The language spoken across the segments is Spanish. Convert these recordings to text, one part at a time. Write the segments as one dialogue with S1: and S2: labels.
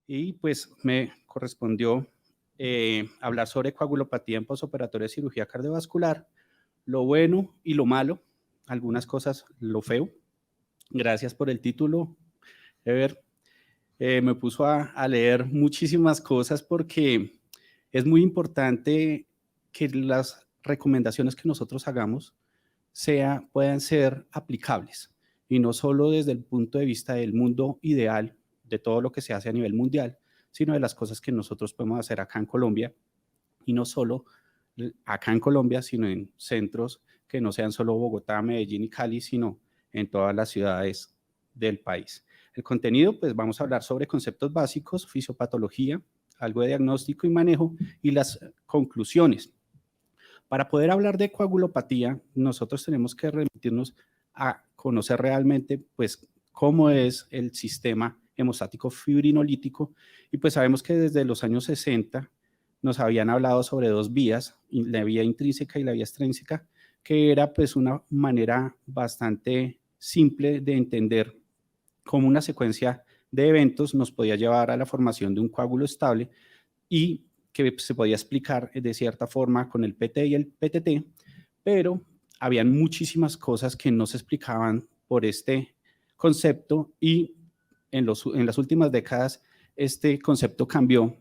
S1: y pues me correspondió hablar sobre coagulopatía en posoperatoria de cirugía cardiovascular, lo bueno y lo malo, algunas cosas, lo feo. Gracias por el título, Ever. Me puso a leer muchísimas cosas porque es muy importante que las recomendaciones que nosotros hagamos puedan ser aplicables y no solo desde el punto de vista del mundo ideal, de todo lo que se hace a nivel mundial, sino de las cosas que nosotros podemos hacer acá en Colombia y no solo acá en Colombia, sino en centros que no sean solo Bogotá, Medellín y Cali, sino en todas las ciudades del país. El contenido, pues vamos a hablar sobre conceptos básicos, fisiopatología, algo de diagnóstico y manejo y las conclusiones. Para poder hablar de coagulopatía, nosotros tenemos que remitirnos a conocer realmente, pues, cómo es el sistema hemostático fibrinolítico y pues sabemos que desde los años 60 nos habían hablado sobre dos vías, la vía intrínseca y la vía extrínseca, que era pues una manera bastante simple de entender cómo una secuencia de eventos nos podía llevar a la formación de un coágulo estable y que se podía explicar de cierta forma con el PT y el PTT, pero habían muchísimas cosas que no se explicaban por este concepto y en las últimas décadas este concepto cambió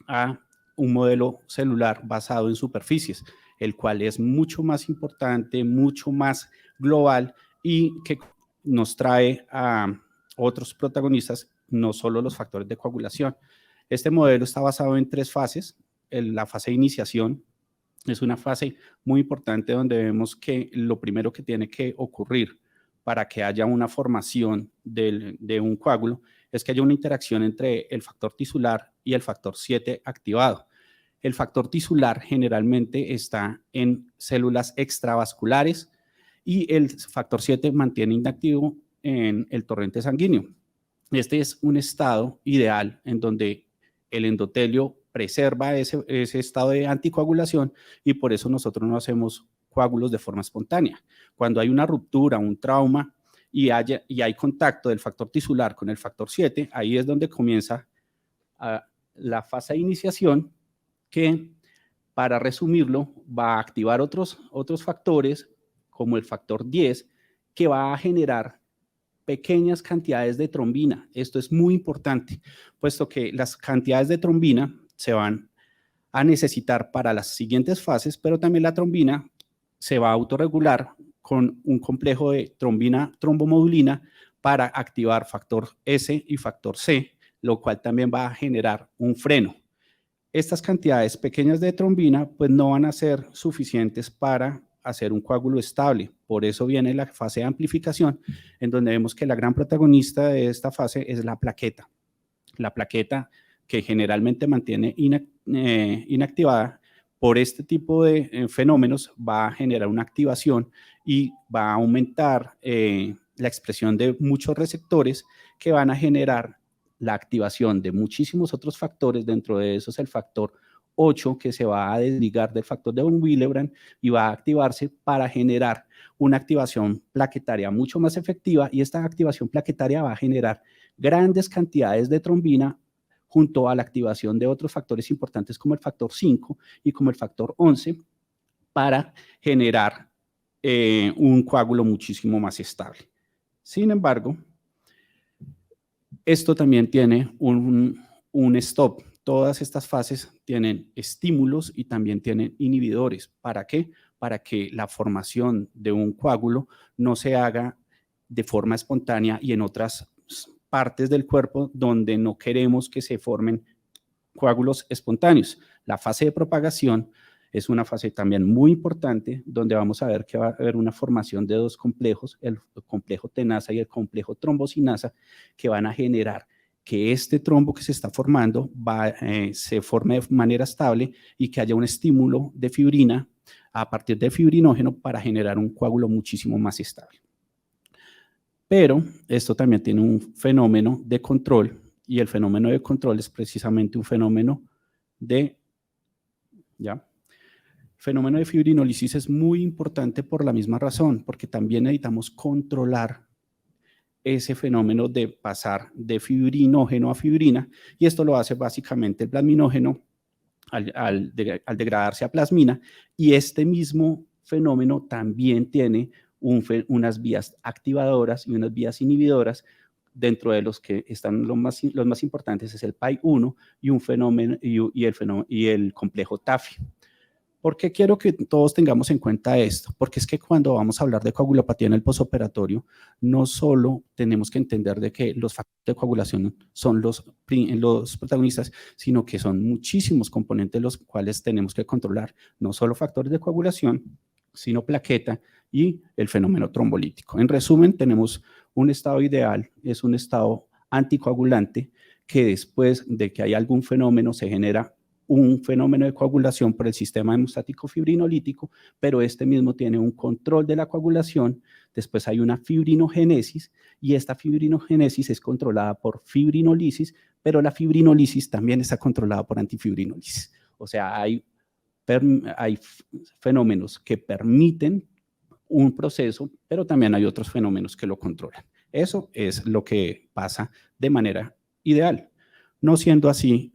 S1: a un modelo celular basado en superficies, el cual es mucho más importante, mucho más global y que nos trae a otros protagonistas, no solo los factores de coagulación. Este modelo está basado en tres fases. La fase de iniciación es una fase muy importante donde vemos que lo primero que tiene que ocurrir para que haya una formación de un coágulo es que haya una interacción entre el factor tisular y el factor 7 activado. El factor tisular generalmente está en células extravasculares y el factor 7 mantiene inactivo en el torrente sanguíneo. Este es un estado ideal en donde el endotelio preserva ese estado de anticoagulación y por eso nosotros no hacemos coágulos de forma espontánea. Cuando hay una ruptura, un trauma y hay contacto del factor tisular con el factor 7, ahí es donde comienza la fase de iniciación que, para resumirlo, va a activar otros factores como el factor 10 que va a generar pequeñas cantidades de trombina. Esto es muy importante, puesto que las cantidades de trombina se van a necesitar para las siguientes fases, pero también la trombina se va a autorregular con un complejo de trombina trombomodulina para activar factor S y factor C, lo cual también va a generar un freno. Estas cantidades pequeñas de trombina pues no van a ser suficientes para hacer un coágulo estable. Por eso viene la fase de amplificación, en donde vemos que la gran protagonista de esta fase es la plaqueta. La plaqueta que generalmente mantiene inactivada por este tipo de fenómenos va a generar una activación y va a aumentar la expresión de muchos receptores que van a generar la activación de muchísimos otros factores. Dentro de eso es el factor 8 que se va a desligar del factor de von Willebrand y va a activarse para generar una activación plaquetaria mucho más efectiva, y esta activación plaquetaria va a generar grandes cantidades de trombina junto a la activación de otros factores importantes como el factor 5 y como el factor 11 para generar un coágulo muchísimo más estable. Sin embargo, esto también tiene un stop. Todas estas fases tienen estímulos y también tienen inhibidores. ¿Para qué? Para que la formación de un coágulo no se haga de forma espontánea y en otras partes del cuerpo donde no queremos que se formen coágulos espontáneos. La fase de propagación es una fase también muy importante donde vamos a ver que va a haber una formación de dos complejos, el complejo tenasa y el complejo trombosinasa, que van a generar que este trombo que se está formando se forme de manera estable y que haya un estímulo de fibrina a partir del fibrinógeno para generar un coágulo muchísimo más estable. Pero esto también tiene un fenómeno de control, y el fenómeno de control es precisamente un fenómeno fenómeno de fibrinólisis. Es muy importante por la misma razón, porque también necesitamos controlar ese fenómeno de pasar de fibrinógeno a fibrina, y esto lo hace básicamente el plasminógeno al degradarse a plasmina, y este mismo fenómeno también tiene unas vías activadoras y unas vías inhibidoras, dentro de los que están los más importantes es el PAI-1 y un fenómeno y el complejo TAFI. ¿Por qué quiero que todos tengamos en cuenta esto? Porque es que cuando vamos a hablar de coagulopatía en el posoperatorio, no solo tenemos que entender de que los factores de coagulación son los protagonistas, sino que son muchísimos componentes los cuales tenemos que controlar, no solo factores de coagulación, sino plaqueta y el fenómeno trombolítico. En resumen, tenemos un estado ideal, es un estado anticoagulante, que después de que hay algún fenómeno se genera un fenómeno de coagulación por el sistema hemostático fibrinolítico, pero este mismo tiene un control de la coagulación. Después hay una fibrinogénesis, y esta fibrinogénesis es controlada por fibrinolisis, pero la fibrinolisis también está controlada por antifibrinolisis. O sea, hay fenómenos que permiten un proceso, pero también hay otros fenómenos que lo controlan. Eso es lo que pasa de manera ideal, no siendo así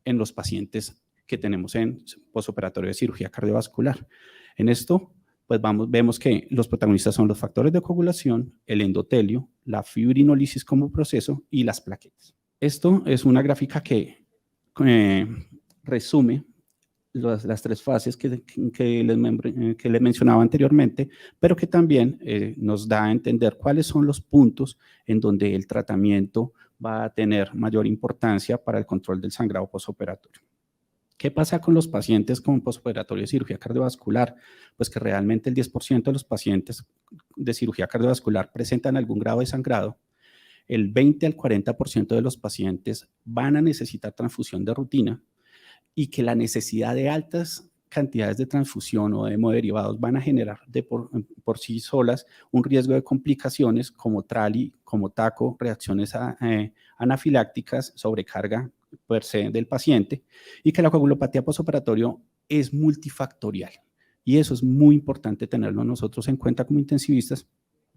S1: en los pacientes que tenemos en posoperatorio de cirugía cardiovascular. En esto, pues vemos que los protagonistas son los factores de coagulación, el endotelio, la fibrinolisis como proceso y las plaquetas. Esto es una gráfica que resume las tres fases que les mencionaba anteriormente, pero que también nos da a entender cuáles son los puntos en donde el tratamiento va a tener mayor importancia para el control del sangrado posoperatorio. ¿Qué pasa con los pacientes con posoperatorio de cirugía cardiovascular? Pues que realmente el 10% de los pacientes de cirugía cardiovascular presentan algún grado de sangrado. El 20 al 40% de los pacientes van a necesitar transfusión de rutina, y que la necesidad de altas cantidades de transfusión o de hemoderivados van a generar por sí solas un riesgo de complicaciones como trali, como taco, reacciones anafilácticas, sobrecarga per se del paciente, y que la coagulopatía posoperatorio es multifactorial. Y eso es muy importante tenerlo nosotros en cuenta como intensivistas,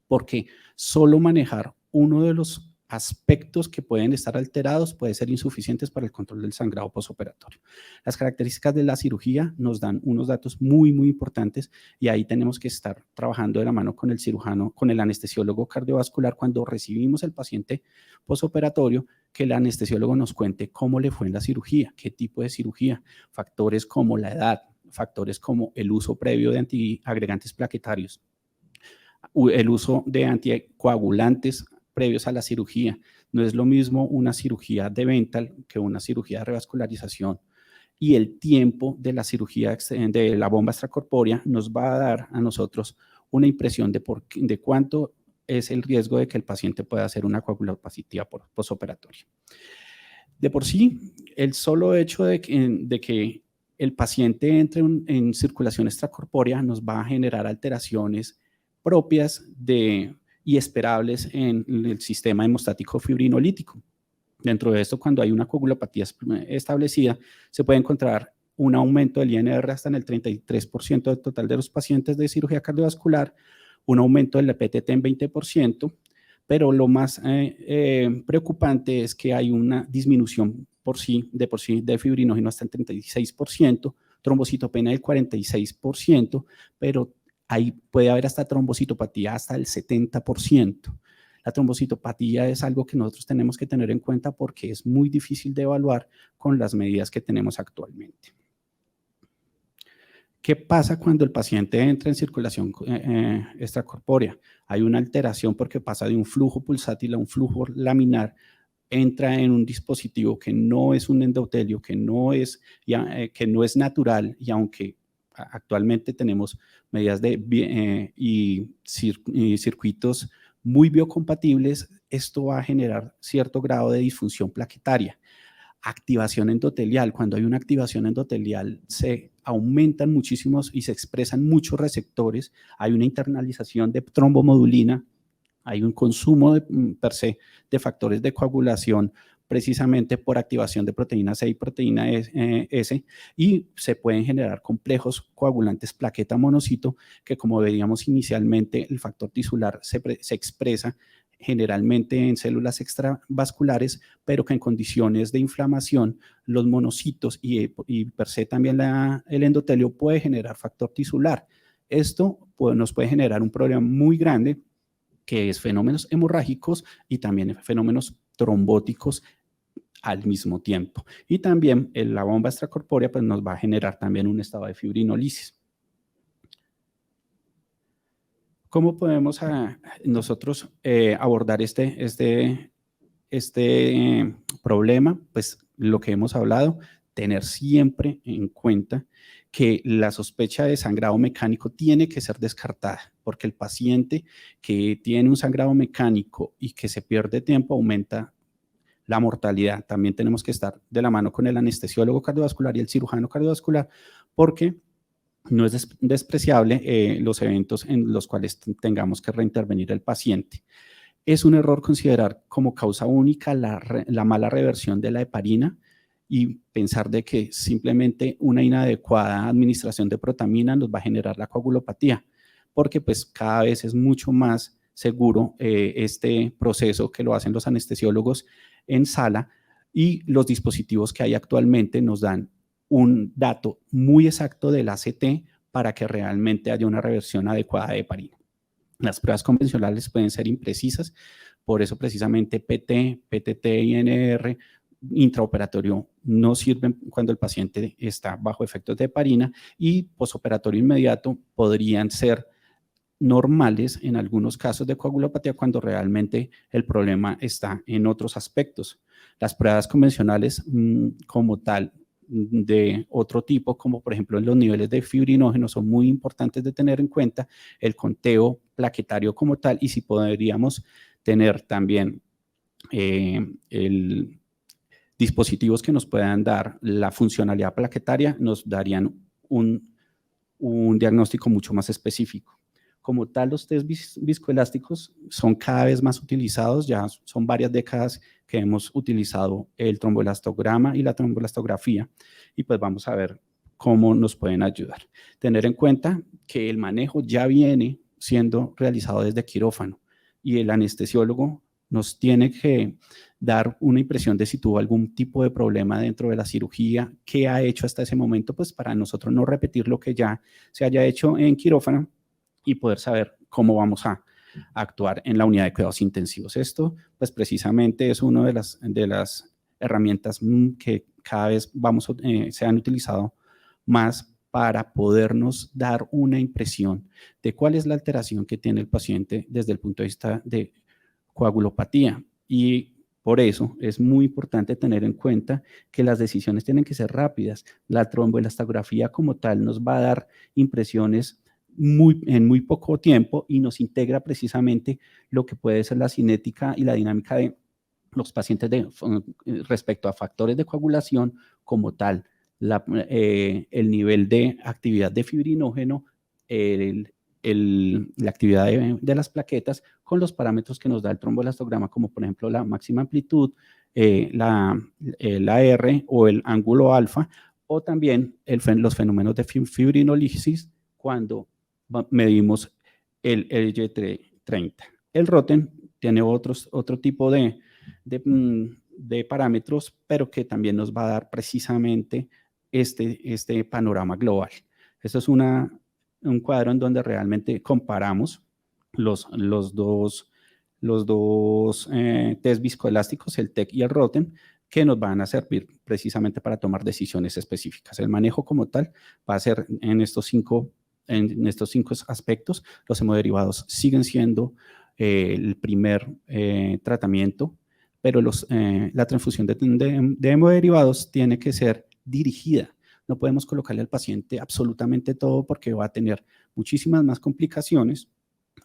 S1: porque solo manejar uno de los aspectos que pueden estar alterados puede ser insuficientes para el control del sangrado posoperatorio. Las características de la cirugía nos dan unos datos muy importantes, y ahí tenemos que estar trabajando de la mano con el cirujano, con el anestesiólogo cardiovascular cuando recibimos el paciente posoperatorio, que el anestesiólogo nos cuente cómo le fue en la cirugía, qué tipo de cirugía, factores como la edad, factores como el uso previo de antiagregantes plaquetarios, el uso de anticoagulantes previos a la cirugía. No es lo mismo una cirugía de Bentall que una cirugía de revascularización, y el tiempo de la cirugía de la bomba extracorpórea nos va a dar a nosotros una impresión de cuánto es el riesgo de que el paciente pueda hacer una coagulopatía posoperatoria. De por sí, el solo hecho de que el paciente entre en circulación extracorpórea nos va a generar alteraciones propias y esperables en el sistema hemostático fibrinolítico. Dentro de esto, cuando hay una coagulopatía establecida, se puede encontrar un aumento del INR hasta en el 33% del total de los pacientes de cirugía cardiovascular, un aumento del PTT en 20%, pero lo más preocupante es que hay una disminución de por sí de fibrinógeno hasta el 36%, trombocitopenia del 46%, pero ahí puede haber hasta trombocitopatía hasta el 70%. La trombocitopatía es algo que nosotros tenemos que tener en cuenta porque es muy difícil de evaluar con las medidas que tenemos actualmente. ¿Qué pasa cuando el paciente entra en circulación extracorpórea? Hay una alteración porque pasa de un flujo pulsátil a un flujo laminar, entra en un dispositivo que no es un endotelio, que no es natural, y aunque actualmente tenemos medidas y circuitos muy biocompatibles, esto va a generar cierto grado de disfunción plaquetaria. Activación endotelial. Cuando hay una activación endotelial, se aumentan muchísimos y se expresan muchos receptores. Hay una internalización de trombomodulina, hay un consumo per se de factores de coagulación precisamente por activación de proteína C y proteína S, y se pueden generar complejos coagulantes plaqueta monocito, que como veíamos inicialmente, el factor tisular se expresa generalmente en células extravasculares, pero que en condiciones de inflamación los monocitos y per se también el endotelio puede generar factor tisular. Esto nos puede generar un problema muy grande, que es fenómenos hemorrágicos y también fenómenos trombóticos al mismo tiempo. Y también la bomba extracorpórea pues, nos va a generar también un estado de fibrinolisis. ¿Cómo podemos nosotros abordar este problema? Pues lo que hemos hablado, tener siempre en cuenta que la sospecha de sangrado mecánico tiene que ser descartada, porque el paciente que tiene un sangrado mecánico y que se pierde tiempo aumenta la mortalidad. También tenemos que estar de la mano con el anestesiólogo cardiovascular y el cirujano cardiovascular, porque no es despreciable los eventos en los cuales tengamos que reintervenir el paciente. Es un error considerar como causa única la mala reversión de la heparina y pensar de que simplemente una inadecuada administración de protamina nos va a generar la coagulopatía, porque pues cada vez es mucho más seguro este proceso que lo hacen los anestesiólogos en sala, y los dispositivos que hay actualmente nos dan un dato muy exacto del ACT para que realmente haya una reversión adecuada de heparina. Las pruebas convencionales pueden ser imprecisas, por eso precisamente PT, PTT y NR intraoperatorio no sirven cuando el paciente está bajo efectos de heparina, y posoperatorio inmediato podrían ser normales en algunos casos de coagulopatía cuando realmente el problema está en otros aspectos. Las pruebas convencionales como tal de otro tipo, como por ejemplo los niveles de fibrinógeno, son muy importantes de tener en cuenta, el conteo plaquetario como tal, y si podríamos tener también dispositivos que nos puedan dar la funcionalidad plaquetaria, nos darían un diagnóstico mucho más específico. Como tal, los test viscoelásticos son cada vez más utilizados, ya son varias décadas que hemos utilizado el tromboelastograma y la tromboelastografía, y pues vamos a ver cómo nos pueden ayudar. Tener en cuenta que el manejo ya viene siendo realizado desde quirófano, y el anestesiólogo nos tiene que dar una impresión de si tuvo algún tipo de problema dentro de la cirugía, qué ha hecho hasta ese momento, pues para nosotros no repetir lo que ya se haya hecho en quirófano y poder saber cómo vamos a actuar en la unidad de cuidados intensivos. Esto, pues precisamente es una de las herramientas que cada vez se han utilizado más para podernos dar una impresión de cuál es la alteración que tiene el paciente desde el punto de vista de coagulopatía. Y por eso es muy importante tener en cuenta que las decisiones tienen que ser rápidas. La tromboelastografía como tal nos va a dar impresiones en muy poco tiempo y nos integra precisamente lo que puede ser la cinética y la dinámica de los pacientes respecto a factores de coagulación como tal, el nivel de actividad de fibrinógeno, la actividad de las plaquetas con los parámetros que nos da el tromboelastograma, como por ejemplo la máxima amplitud, la R o el ángulo alfa, o también los fenómenos de fibrinolisis cuando medimos el LG30. El Rotem tiene otro tipo de parámetros, pero que también nos va a dar precisamente este panorama global. Esto es un cuadro en donde realmente comparamos los dos test viscoelásticos, el TEC y el Rotem, que nos van a servir precisamente para tomar decisiones específicas. El manejo como tal va a ser en estos cinco aspectos. Los hemoderivados siguen siendo el primer tratamiento, pero la transfusión de hemoderivados tiene que ser dirigida. No podemos colocarle al paciente absolutamente todo porque va a tener muchísimas más complicaciones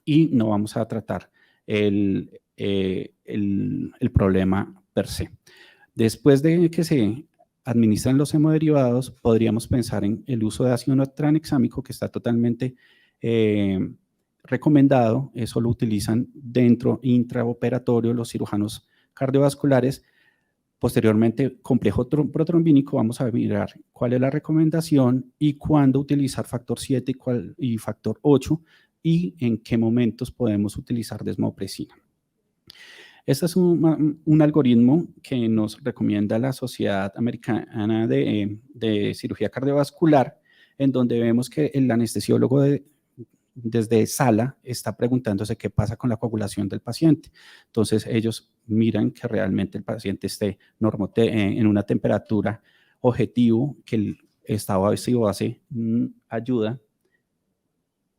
S1: y no vamos a tratar el problema per se. Después de que se administran los hemoderivados, podríamos pensar en el uso de ácido tranexámico, que está totalmente recomendado. Eso lo utilizan dentro intraoperatorio los cirujanos cardiovasculares. Posteriormente, complejo protrombínico, vamos a mirar cuál es la recomendación y cuándo utilizar factor 7 y factor 8 y en qué momentos podemos utilizar desmopresina. Este es un algoritmo que nos recomienda la Sociedad Americana de Cirugía Cardiovascular, en donde vemos que el anestesiólogo desde sala está preguntándose qué pasa con la coagulación del paciente. Entonces ellos miran que realmente el paciente esté en una temperatura objetivo, que el estado ácido-base ayuda,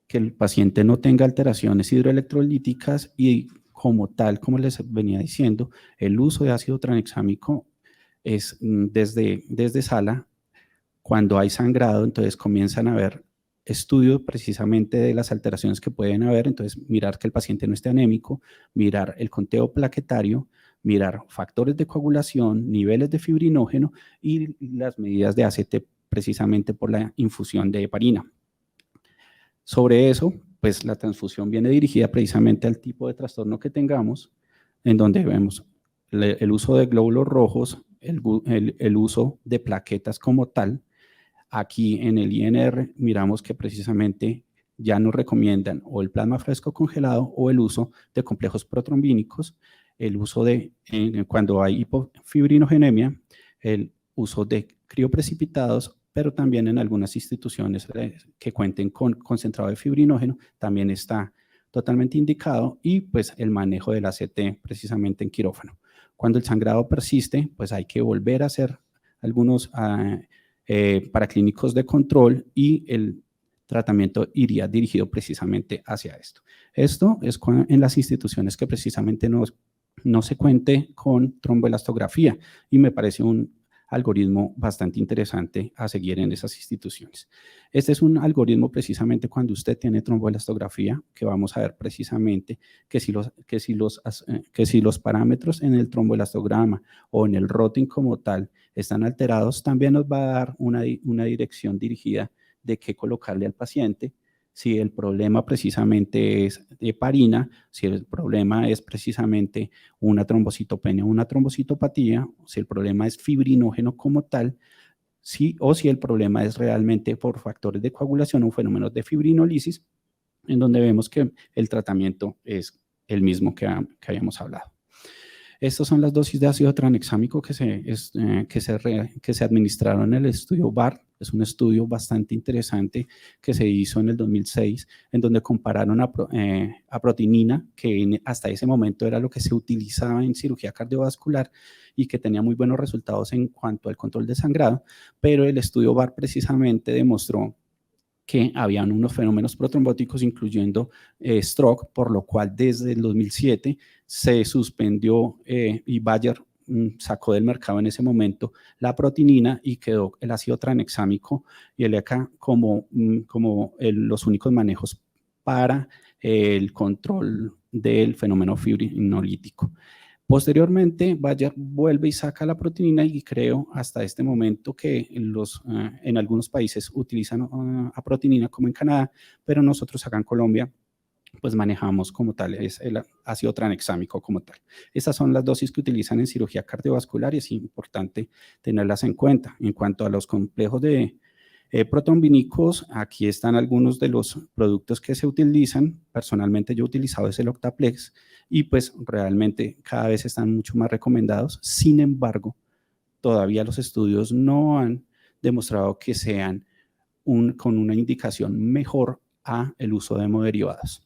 S1: que el paciente no tenga alteraciones hidroelectrolíticas y como tal, como les venía diciendo, el uso de ácido tranexámico es desde sala. Cuando hay sangrado, entonces comienzan a haber estudios precisamente de las alteraciones que pueden haber, entonces mirar que el paciente no esté anémico, mirar el conteo plaquetario, mirar factores de coagulación, niveles de fibrinógeno y las medidas de ACT precisamente por la infusión de heparina. Sobre eso, pues la transfusión viene dirigida precisamente al tipo de trastorno que tengamos, en donde vemos el uso de glóbulos rojos, el uso de plaquetas como tal. Aquí en el INR miramos que precisamente ya nos recomiendan o el plasma fresco congelado o el uso de complejos protrombínicos, el uso de, cuando hay hipofibrinogenemia, el uso de crioprecipitados, pero también en algunas instituciones que cuenten con concentrado de fibrinógeno también está totalmente indicado, y pues el manejo del ACT precisamente en quirófano. Cuando el sangrado persiste, pues hay que volver a hacer algunos paraclínicos de control y el tratamiento iría dirigido precisamente hacia esto. Esto es en las instituciones que precisamente no se cuente con tromboelastografía, y me parece un algoritmo bastante interesante a seguir en esas instituciones. Este es un algoritmo precisamente cuando usted tiene tromboelastografía, que vamos a ver precisamente que si los parámetros en el tromboelastograma o en el routing como tal están alterados, también nos va a dar una dirección dirigida de qué colocarle al paciente. Si el problema precisamente es heparina, si el problema es precisamente una trombocitopenia o una trombocitopatía, si el problema es fibrinógeno como tal, o si el problema es realmente por factores de coagulación o fenómenos de fibrinolisis, en donde vemos que el tratamiento es el mismo que habíamos hablado. Estas son las dosis de ácido tranexámico que se administraron en el estudio BART. Es un estudio bastante interesante que se hizo en el 2006, en donde compararon a protinina, que hasta ese momento era lo que se utilizaba en cirugía cardiovascular y que tenía muy buenos resultados en cuanto al control de sangrado, pero el estudio BART precisamente demostró que habían unos fenómenos protrombóticos, incluyendo stroke, por lo cual desde el 2007 se suspendió y Bayer sacó del mercado en ese momento la protinina y quedó el ácido tranexámico y el ECA como los únicos manejos para el control del fenómeno fibrinolítico. Posteriormente, Bayer vuelve y saca la proteína y creo hasta este momento que en algunos países utilizan a proteína como en Canadá, pero nosotros acá en Colombia pues manejamos como tal, es el ácido tranexámico como tal. Estas son las dosis que utilizan en cirugía cardiovascular y es importante tenerlas en cuenta. En cuanto a los complejos de protrombínicos, aquí están algunos de los productos que se utilizan. Personalmente yo he utilizado el Octaplex y pues realmente cada vez están mucho más recomendados. Sin embargo, todavía los estudios no han demostrado que sean con una indicación mejor a el uso de hemoderivados.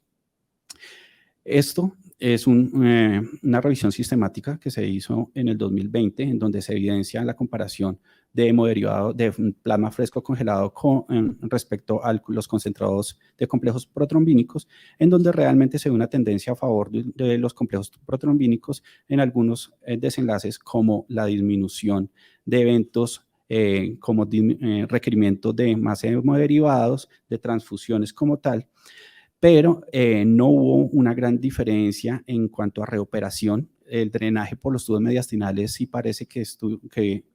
S1: Esto es una revisión sistemática que se hizo en el 2020, en donde se evidencia la comparación de hemoderivados de plasma fresco congelado respecto a los concentrados de complejos protrombínicos, en donde realmente se ve una tendencia a favor de los complejos protrombínicos en algunos desenlaces, como la disminución de eventos como requerimiento de más hemoderivados, de transfusiones como tal, pero no hubo una gran diferencia en cuanto a reoperación. El drenaje por los tubos mediastinales sí parece que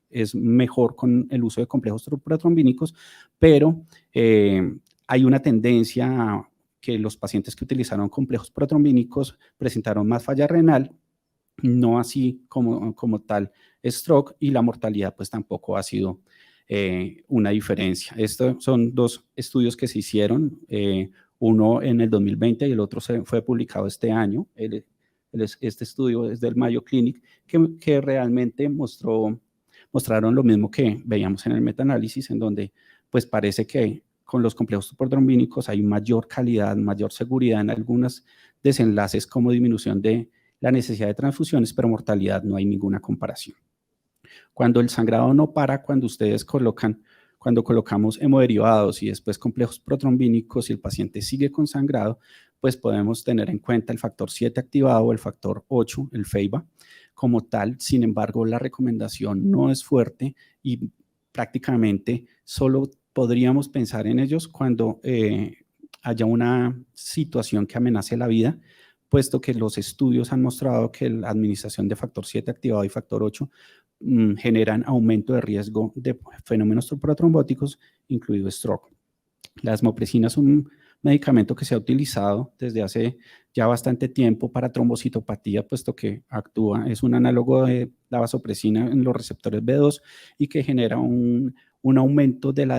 S1: es mejor con el uso de complejos protrombínicos, pero hay una tendencia a que los pacientes que utilizaron complejos protrombínicos presentaron más falla renal, no así como tal stroke, y la mortalidad pues tampoco ha sido una diferencia. Estos son dos estudios que se hicieron, uno en el 2020 y el otro fue publicado este año. Este estudio es del Mayo Clinic, que realmente mostraron lo mismo que veíamos en el metaanálisis, en donde pues parece que con los complejos protrombínicos hay mayor calidad, mayor seguridad en algunos desenlaces como disminución de la necesidad de transfusiones, pero mortalidad no hay ninguna comparación. Cuando el sangrado no para, cuando colocamos hemoderivados y después complejos protrombínicos y el paciente sigue con sangrado, pues podemos tener en cuenta el factor 7 activado o el factor 8, el FEIBA, como tal. Sin embargo, la recomendación no es fuerte y prácticamente solo podríamos pensar en ellos cuando haya una situación que amenace la vida, puesto que los estudios han mostrado que la administración de factor 7 activado y factor 8 generan aumento de riesgo de fenómenos protrombóticos, incluido stroke. La desmopresina es un medicamento que se ha utilizado desde hace ya bastante tiempo para trombocitopatía, puesto que es un análogo de la vasopresina en los receptores B2 y que genera un aumento de la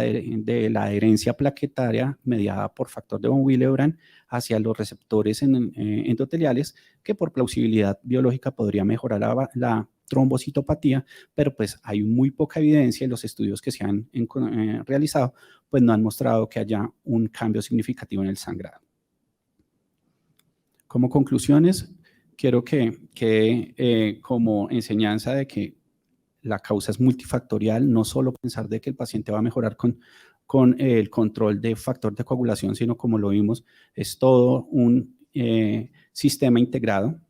S1: adherencia plaquetaria mediada por factor de von Willebrand hacia los receptores endoteliales, que por plausibilidad biológica podría mejorar la trombocitopatía, pero pues hay muy poca evidencia y los estudios que se han realizado pues no han mostrado que haya un cambio significativo en el sangrado. Como conclusiones, quiero que quede como enseñanza de que la causa es multifactorial, no solo pensar de que el paciente va a mejorar con el control de factor de coagulación, sino como lo vimos, es todo un sistema integrado.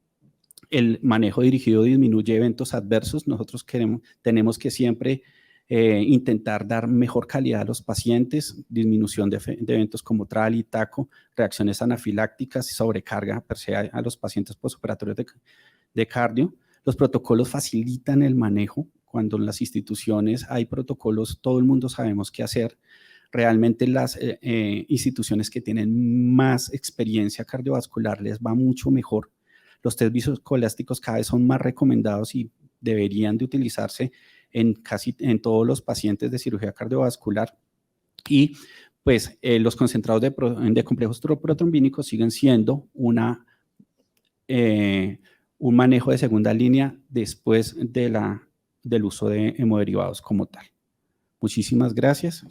S1: El manejo dirigido disminuye eventos adversos. Nosotros tenemos que siempre intentar dar mejor calidad a los pacientes, disminución de eventos como TRAL y TACO, reacciones anafilácticas y sobrecarga per se a los pacientes postoperatorios de cardio. Los protocolos facilitan el manejo. Cuando en las instituciones hay protocolos, todo el mundo sabemos qué hacer. Realmente las instituciones que tienen más experiencia cardiovascular les va mucho mejor. Los test viscoelásticos cada vez son más recomendados y deberían de utilizarse en todos los pacientes de cirugía cardiovascular. Y pues los concentrados de complejos protrombínicos siguen siendo un manejo de segunda línea después del uso de hemoderivados como tal. Muchísimas gracias.